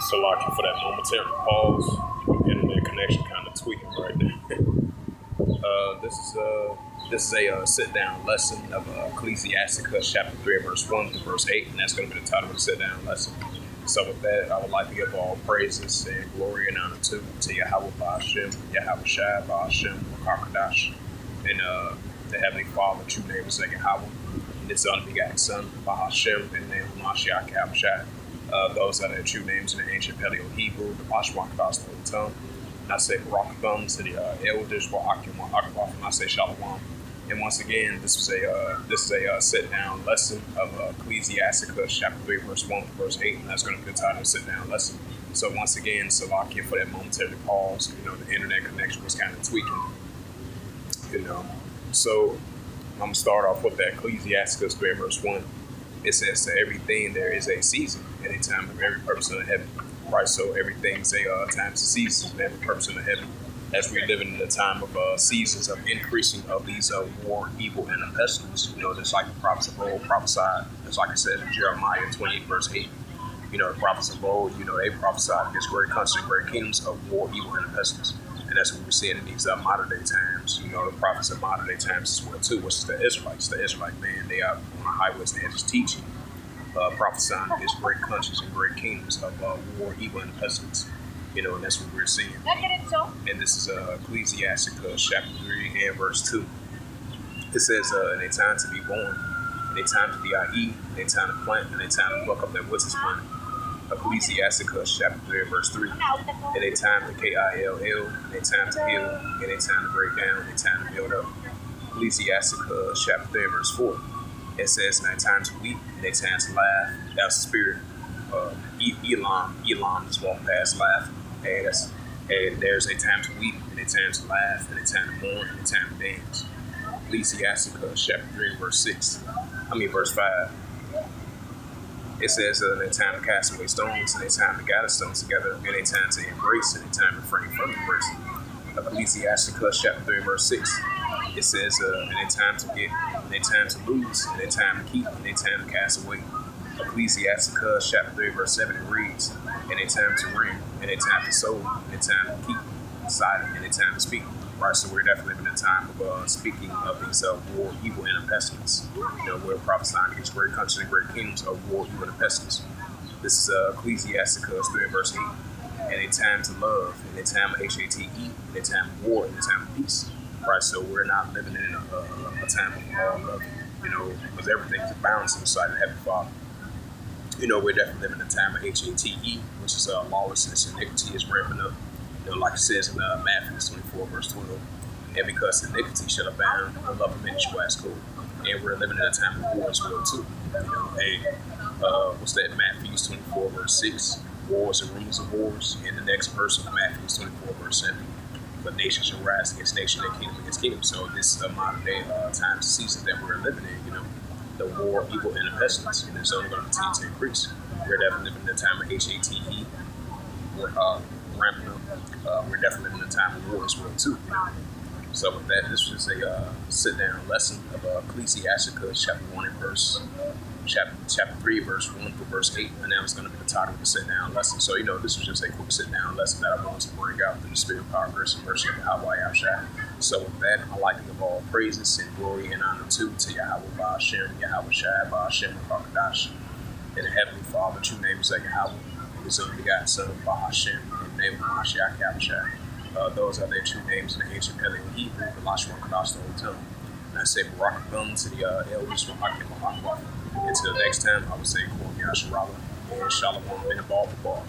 So, like for that momentary pause, internet connection kind of tweaking right now. This is a sit down lesson of Ecclesiastes Chapter 3, verse 1 to verse 8, and that's going to be the title of the sit down lesson. So, with that, I would like to give all praises and glory and honor to Yahweh Ba'Hashem, Yahweh Shai Ba'Hashem, Hakadash, and the Heavenly Father, true name is Yahweh, and His unbegotten Son, Ba'Hashem, in the name of Mashiach Yahushua. Those are the true names in the ancient Paleo Hebrew, the Pashwan Kadas, the tongue. And I say Barak thumbs to the elders, Wa'akim, Wa'akbaf, and I say Shalom. And once again, this is a sit down lesson of Ecclesiastes Chapter 3, verse 1 to verse 8, and that's going to be the title of the sit down lesson. So once again, Salakia for that momentary pause. The internet connection was kind of tweaking. So I'm gonna start off with that Ecclesiastes 3, verse 1. It says to everything there is a season, and a time of every purpose under heaven. Right, so everything's a times and seasons, and every purpose under heaven. As we're living in a time of seasons of increasing of these war, evil, and pestilence, just like the prophets of old prophesied, just like I said in Jeremiah 28, verse 8. The prophets of old, they prophesied against great countries and great kingdoms of war, evil, and pestilence. And that's what we're seeing in these modern day times. The prophets of modern day times as well too, which is the Israelites. The Israelite man, they are on the highways and hedges teaching, prophesying against great countries and great kingdoms of war, evil, and pestilence. And that's what we're seeing. And this is Ecclesiastes Chapter 3 and verse 2. It says, in a time to be born, in a time to be I.E., in a time to plant, in a time to pluck up that which is planted. Ecclesiastes Chapter 3 verse 3. In a time to KILL, in a time to heal, in a time to break down, in a time to build up. Ecclesiastes Chapter 3 verse 4. It says, in a time to weep, in a time to laugh. That's the spirit. Elam is walking past laughing. And there's a time to weep, and a time to laugh, and a time to mourn, and a time to dance. Ecclesiastes Chapter 3 verse 5. It says in a time to cast away stones, and a time to gather stones together, and a time to embrace, and a time to refrain from embracing. Ecclesiastes Chapter 3 verse 6. It says in a time to get, in a time to lose, in a time to keep, in a time to cast away. Ecclesiastes Chapter 3 verse 7, it reads, in a time to ring, in a time to sow, in a time to keep silent, in a time to speak. Right, so we're definitely living in a time of speaking of these war, evil, and pestilence. We're prophesying against great countries and great kingdoms of war, evil, and pestilence. This is Ecclesiastes 3 verse 8. And a time to love, and a time of HATE, and a time of war, and a time of peace. Right, so we're not living in a time of all love, because everything is a balance in the sight of the Heavenly Father. We're definitely living in a time of HATE, which is lawlessness and iniquity is ramping up. Like it says in Matthew 24, verse 12, and because iniquity shall abound, the love of many shall wax cold. And we're living in a time of war as well too. What's that? Matthew 24, verse 6, wars and rumors of wars. And the next verse of Matthew 24, verse 7, but nation shall rise against nation and kingdom against kingdom. So this is a modern day times and seasons that we're living in. The war, evil, and the pestilence, and it's only going to continue to increase. We're definitely living in a time of HATE. We're ramping up. We're definitely living in a time of war as well too. So with that, this was a sit-down lesson of Ecclesiastes chapter 3, verse 1 through verse 8, and that was going to be the title of the sit-down lesson. So this was just a quick sit-down lesson that I wanted to bring out through the spirit, power, grace, and mercy of Yahweh Yahushua. So with that, I like to give all praises and glory and honor to Yahweh Ba'Hashem, Yahweh Shai Ba'Hashem, Hakadash, and the Heavenly Father, true name is Yahweh, and His unbegotten Son, Ba'Hashem, in the name of Mashiach Yahushua. Those are their true names in the ancient Paleo Hebrew, the Lashwan Kadas, the old tongue. And I say Barak thumbs to the elders from Hakim Until next time, I would say Kwam Yasharala and Shalom in the ball for ball.